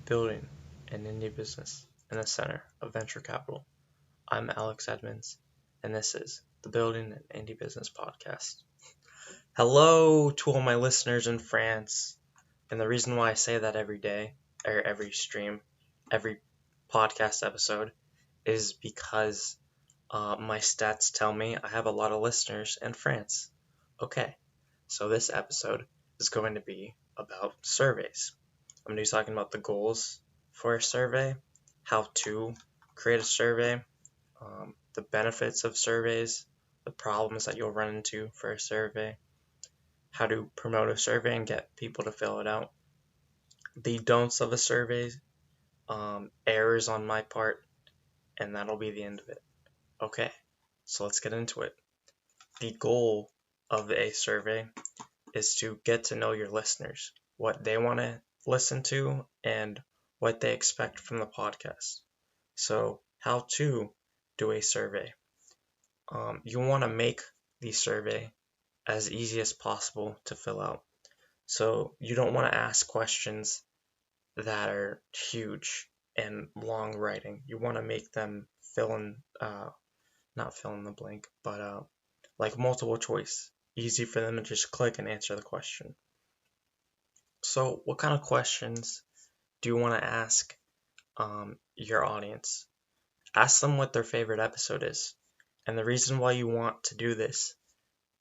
building an indie business in the center of venture capital. I'm Alex Edmonds, and this is the Building an Indie Business podcast. Hello to all my listeners in France, and the reason why I say that every day, or every stream, every podcast episode, is because my stats tell me I have a lot of listeners in France. Okay, so this episode is going to be about surveys. I'm going to be talking about the goals for a survey, how to create a survey, the benefits of surveys, the problems that you'll run into for a survey, how to promote a survey and get people to fill it out, the don'ts of a survey, errors on my part, and that'll be the end of it. Okay, so let's get into it. The goal of a survey is to get to know your listeners, what they want to listen to, and what they expect from the podcast. So, how to do a survey. You want to make the survey as easy as possible to fill out. So, you don't want to ask questions that are huge and long writing. You want to make them not fill in the blank, but like multiple choice. Easy for them to just click and answer the question. So what kind of questions do you want to ask your audience? Ask them what their favorite episode is. And the reason why you want to do this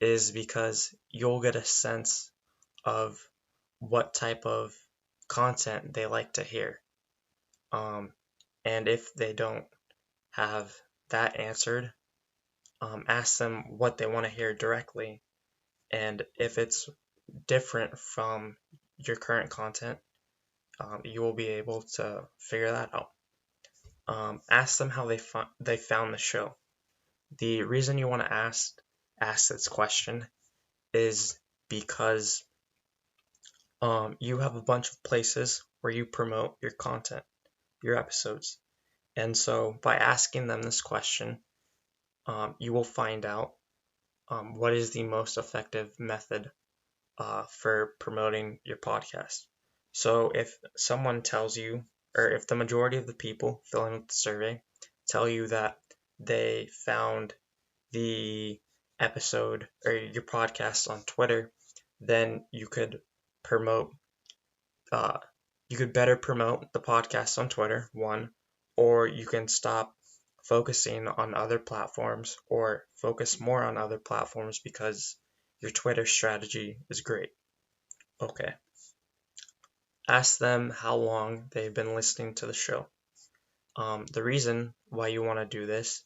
is because you'll get a sense of what type of content they like to hear. And if they don't have that answered, ask them what they want to hear directly. And if it's different from your current content, you will be able to figure that out. Ask them how they found the show. The reason you want to ask this question is because you have a bunch of places where you promote your content, your episodes. And so by asking them this question, you will find out what is the most effective method for promoting your podcast. So if someone tells you, or if the majority of the people filling out the survey tell you that they found the episode or your podcast on Twitter, then you could better promote the podcast on Twitter, one, or you can stop focusing on other platforms or focus more on other platforms because your Twitter strategy is great. Okay. Ask them how long they've been listening to the show. The reason why you want to do this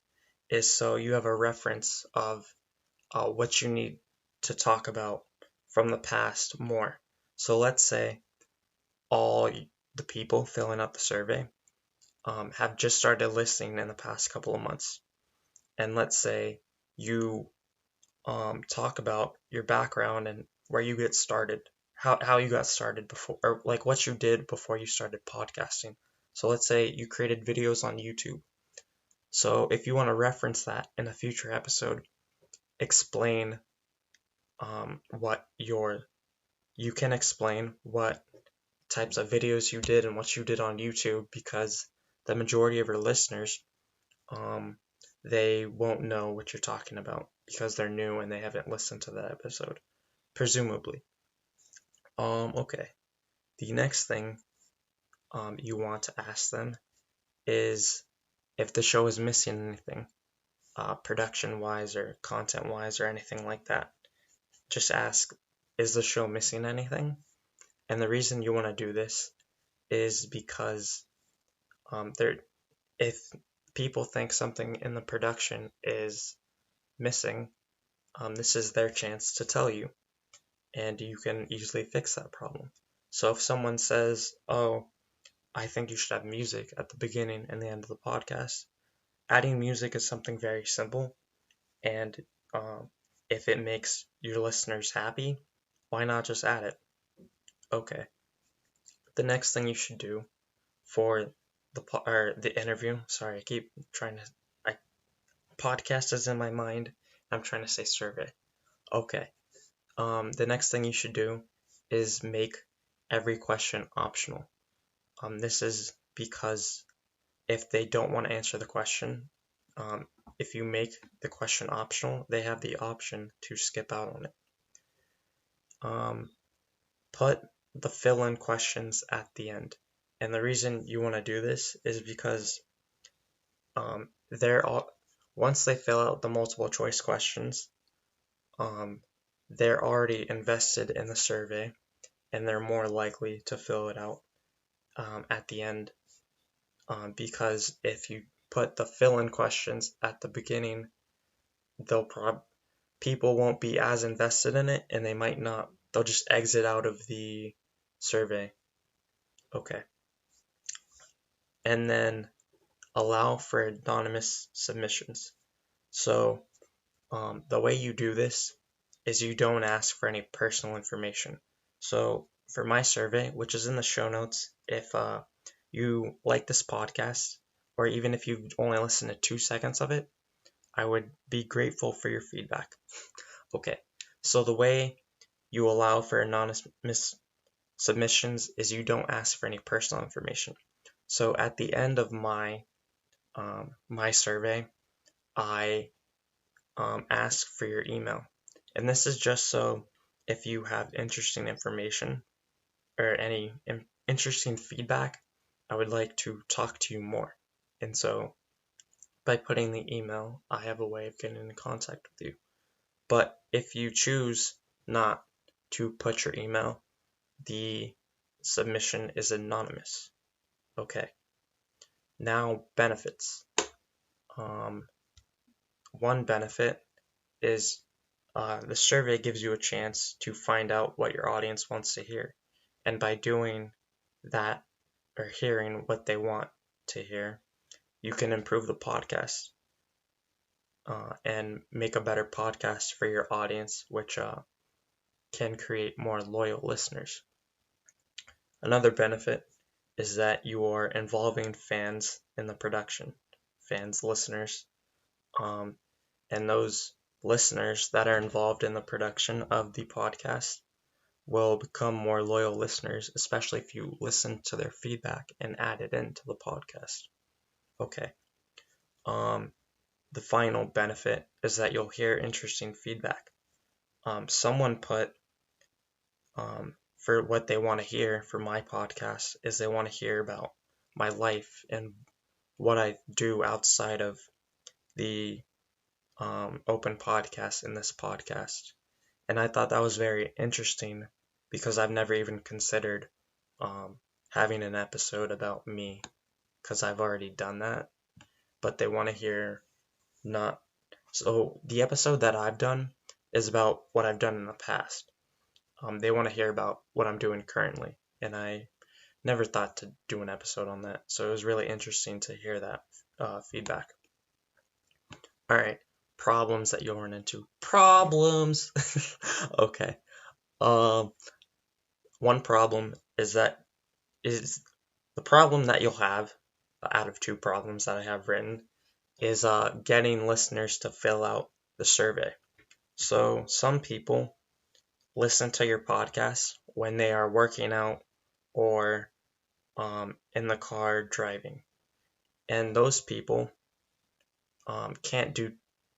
is so you have a reference of what you need to talk about from the past more. So let's say all the people filling out the survey have just started listening in the past couple of months. And let's say you talk about your background and where you get started, how you got started before, or like what you did before you started podcasting. So let's say you created videos on YouTube. So if you want to reference that in a future episode, explain you can explain what types of videos you did and what you did on YouTube, because the majority of your listeners, they won't know what you're talking about because they're new and they haven't listened to that episode, presumably. Okay. The next thing you want to ask them is if the show is missing anything, production-wise or content-wise or anything like that. Just ask, is the show missing anything? And the reason you want to do this is because if people think something in the production is missing, this is their chance to tell you, and you can easily fix that problem. So if someone says, oh, I think you should have music at the beginning and the end of the podcast, adding music is something very simple, and if it makes your listeners happy, why not just add it? Okay. The next thing you should do for the interview, sorry, podcast is in my mind, I'm trying to say survey. Okay. The next thing you should do is make every question optional. This is because if they don't want to answer the question, if you make the question optional, they have the option to skip out on it. Put the fill-in questions at the end. And the reason you want to do this is because once they fill out the multiple choice questions, they're already invested in the survey and they're more likely to fill it out at the end, because if you put the fill-in questions at the beginning, people won't be as invested in it, and they'll just exit out of the survey. Okay. And then allow for anonymous submissions. So the way you do this is you don't ask for any personal information. So for my survey, which is in the show notes, if you like this podcast, or even if you've only listened to 2 seconds of it, I would be grateful for your feedback. Okay, so the way you allow for anonymous submissions is you don't ask for any personal information. So at the end of my survey, I ask for your email. And this is just so if you have interesting information or any interesting feedback, I would like to talk to you more. And so by putting the email, I have a way of getting in contact with you. But if you choose not to put your email, the submission is anonymous. Okay. Now, benefits. One benefit is the survey gives you a chance to find out what your audience wants to hear. And by doing that, or hearing what they want to hear, you can improve the podcast and make a better podcast for your audience, which can create more loyal listeners. Another benefit is that you are involving fans in the production, listeners, and those listeners that are involved in the production of the podcast will become more loyal listeners, especially if you listen to their feedback and add it into the podcast. Okay. The final benefit is that you'll hear interesting feedback. Someone put for what they want to hear for my podcast is they want to hear about my life and what I do outside of the open podcast in this podcast. And I thought that was very interesting because I've never even considered having an episode about me, because I've already done that. But they want to hear so the episode that I've done is about what I've done in the past. They want to hear about what I'm doing currently, and I never thought to do an episode on that. So it was really interesting to hear that feedback. All right, problems that you'll run into. Problems. Okay. One problem is the problem that you'll have out of 2 problems that I have written is getting listeners to fill out the survey. So some people listen to your podcast when they are working out or in the car driving. And those people can't do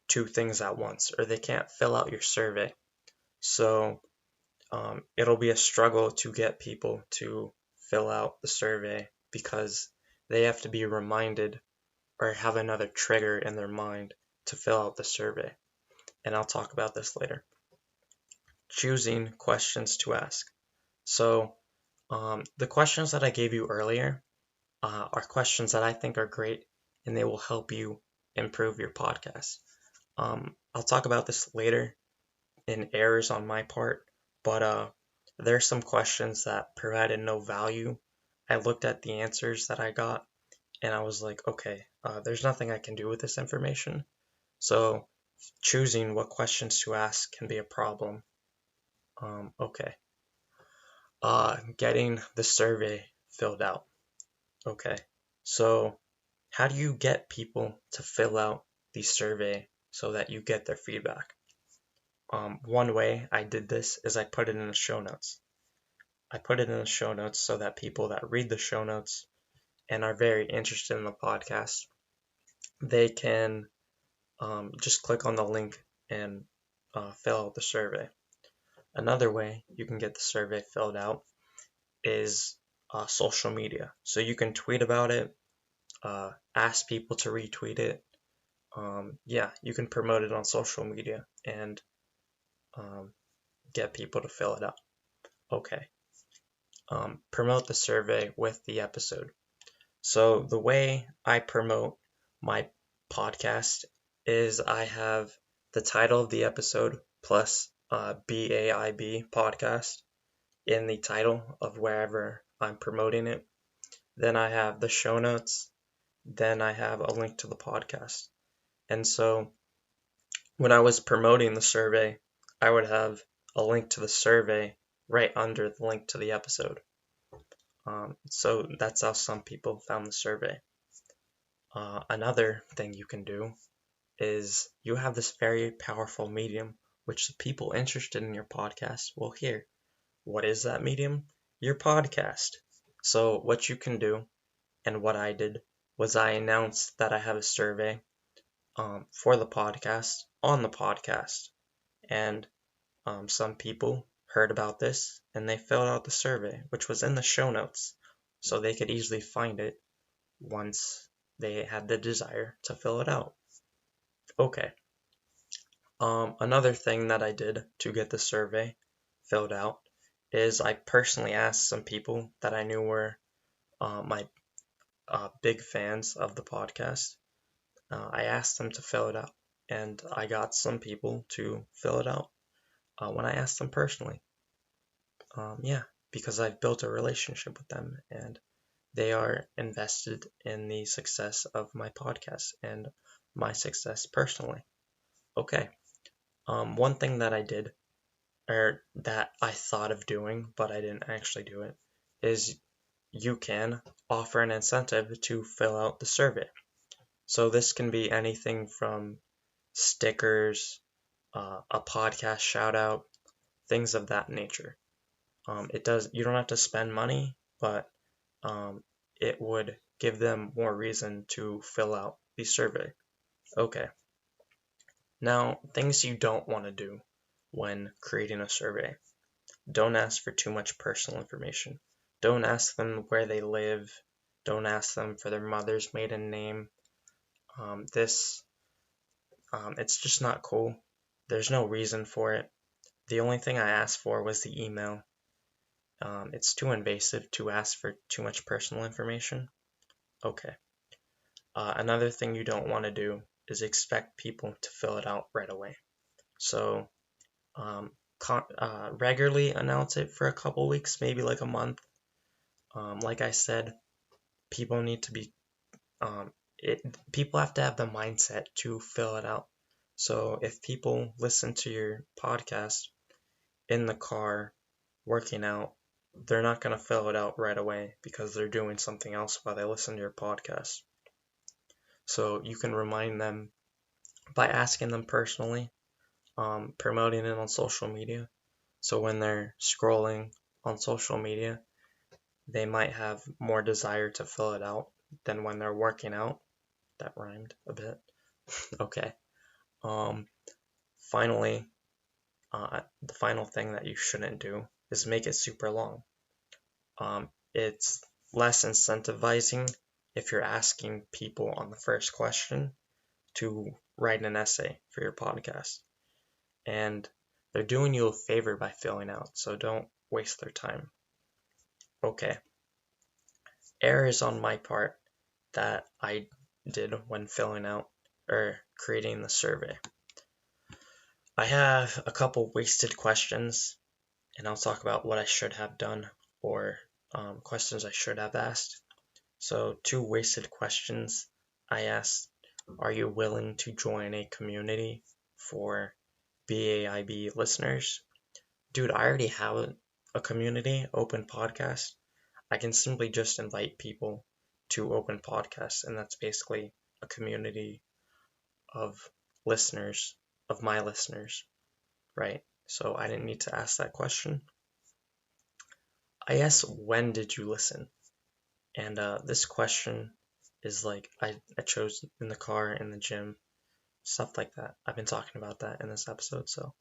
2 things at once, or they can't fill out your survey. So it'll be a struggle to get people to fill out the survey because they have to be reminded or have another trigger in their mind to fill out the survey. And I'll talk about this later. Choosing questions to ask. So the questions that I gave you earlier are questions that I think are great, and they will help you improve your podcast. I'll talk about this later in errors on my part, but there are some questions that provided no value. I looked at the answers that I got, and I was like, okay, there's nothing I can do with this information. So choosing what questions to ask can be a problem. Okay. Getting the survey filled out. Okay. So how do you get people to fill out the survey so that you get their feedback? One way I did this is I put it in the show notes. I put it in the show notes so that people that read the show notes and are very interested in the podcast, they can just click on the link and fill out the survey. Another way you can get the survey filled out is social media. So you can tweet about it, ask people to retweet it. You can promote it on social media and get people to fill it out. Okay. Promote the survey with the episode. So the way I promote my podcast is I have the title of the episode plus BAIB podcast in the title of wherever I'm promoting it. Then I have the show notes. Then I have a link to the podcast. And so when I was promoting the survey, I would have a link to the survey right under the link to the episode. So that's how some people found the survey. Another thing you can do is you have this very powerful medium which the people interested in your podcast will hear. What is that medium? Your podcast. So what you can do, and what I did, was I announced that I have a survey for the podcast on the podcast. And some people heard about this and they filled out the survey, which was in the show notes, so they could easily find it once they had the desire to fill it out. Okay. Another thing that I did to get the survey filled out is I personally asked some people that I knew were my big fans of the podcast. I asked them to fill it out, and I got some people to fill it out when I asked them personally. Because I've built a relationship with them, and they are invested in the success of my podcast and my success personally. Okay. One thing that I did, or that I thought of doing, but I didn't actually do it, is you can offer an incentive to fill out the survey. So this can be anything from stickers, a podcast shout out, things of that nature. You don't have to spend money, but it would give them more reason to fill out the survey. Okay. Now, things you don't want to do when creating a survey. Don't ask for too much personal information. Don't ask them where they live. Don't ask them for their mother's maiden name. It's just not cool. There's no reason for it. The only thing I asked for was the email. It's too invasive to ask for too much personal information. Okay. Another thing you don't want to do is expect people to fill it out right away. So regularly announce it for a couple weeks, maybe like a month. Like I said, people need to be people have to have the mindset to fill it out. So if people listen to your podcast in the car, working out, they're not going to fill it out right away because they're doing something else while they listen to your podcast. So you can remind them by asking them personally, promoting it on social media. So when they're scrolling on social media, they might have more desire to fill it out than when they're working out. That rhymed a bit. Okay. Finally, the final thing that you shouldn't do is make it super long. It's less incentivizing if you're asking people on the first question to write an essay for your podcast. And they're doing you a favor by filling out, so don't waste their time. Okay. Errors on my part that I did when filling out or creating the survey. I have a couple wasted questions, and I'll talk about what I should have done or questions I should have asked. So 2 wasted questions I asked: are you willing to join a community for BAIB listeners? Dude, I already have a community, Open Podcast. I can simply just invite people to Open Podcasts, and that's basically a community of listeners, of my listeners, right? So I didn't need to ask that question. I asked, when did you listen? And this question is like, I chose in the car, in the gym, stuff like that. I've been talking about that in this episode. So,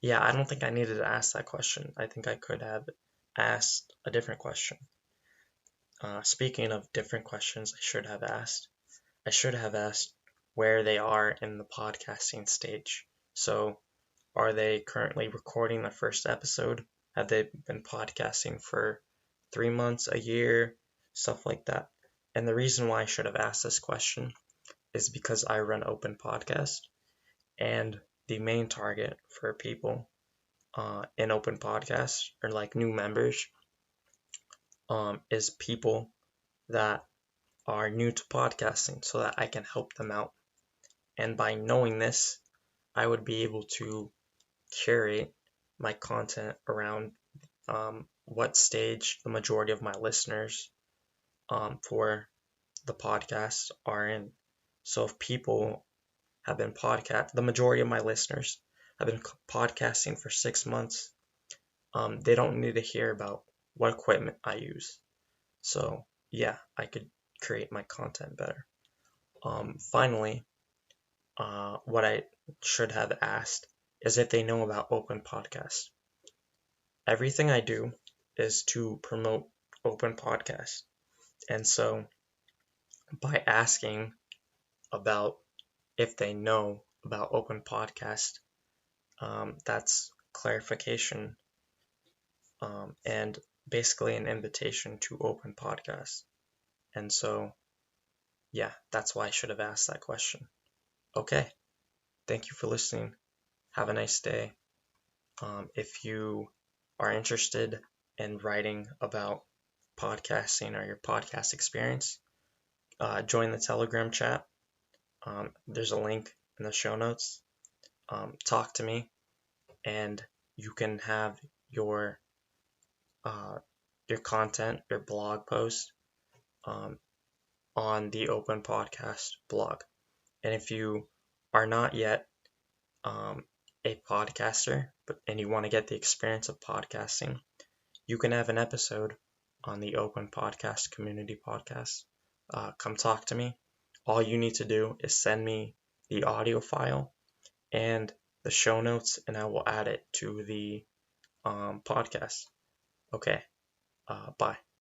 yeah, I don't think I needed to ask that question. I think I could have asked a different question. Speaking of different questions I should have asked where they are in the podcasting stage. So, are they currently recording the first episode? Have they been podcasting for 3 months, a year, stuff like that? And the reason why I should have asked this question is because I run Open Podcast, and the main target for people in Open Podcast, or like new members, is people that are new to podcasting, so that I can help them out. And by knowing this, I would be able to curate my content around what stage the majority of my listeners for the podcast are in. So if people have been the majority of my listeners have been podcasting for 6 months, they don't need to hear about what equipment I use. So yeah, I could create my content better. Finally, what I should have asked is if they know about Open Podcast. Everything I do is to promote Open Podcast. And so by asking about if they know about Open Podcast, that's clarification and basically an invitation to Open Podcast. And so, yeah, that's why I should have asked that question. Okay, thank you for listening. Have a nice day. If you are interested in writing about podcasting or your podcast experience, join the Telegram chat. There's a link in the show notes. Talk to me, and you can have your content, your blog post, on the Open Podcast blog. And if you are not yet a podcaster, and you want to get the experience of podcasting, you can have an episode on the Open Podcast Community Podcast. Come talk to me. All you need to do is send me the audio file and the show notes, and I will add it to the podcast. Okay, bye.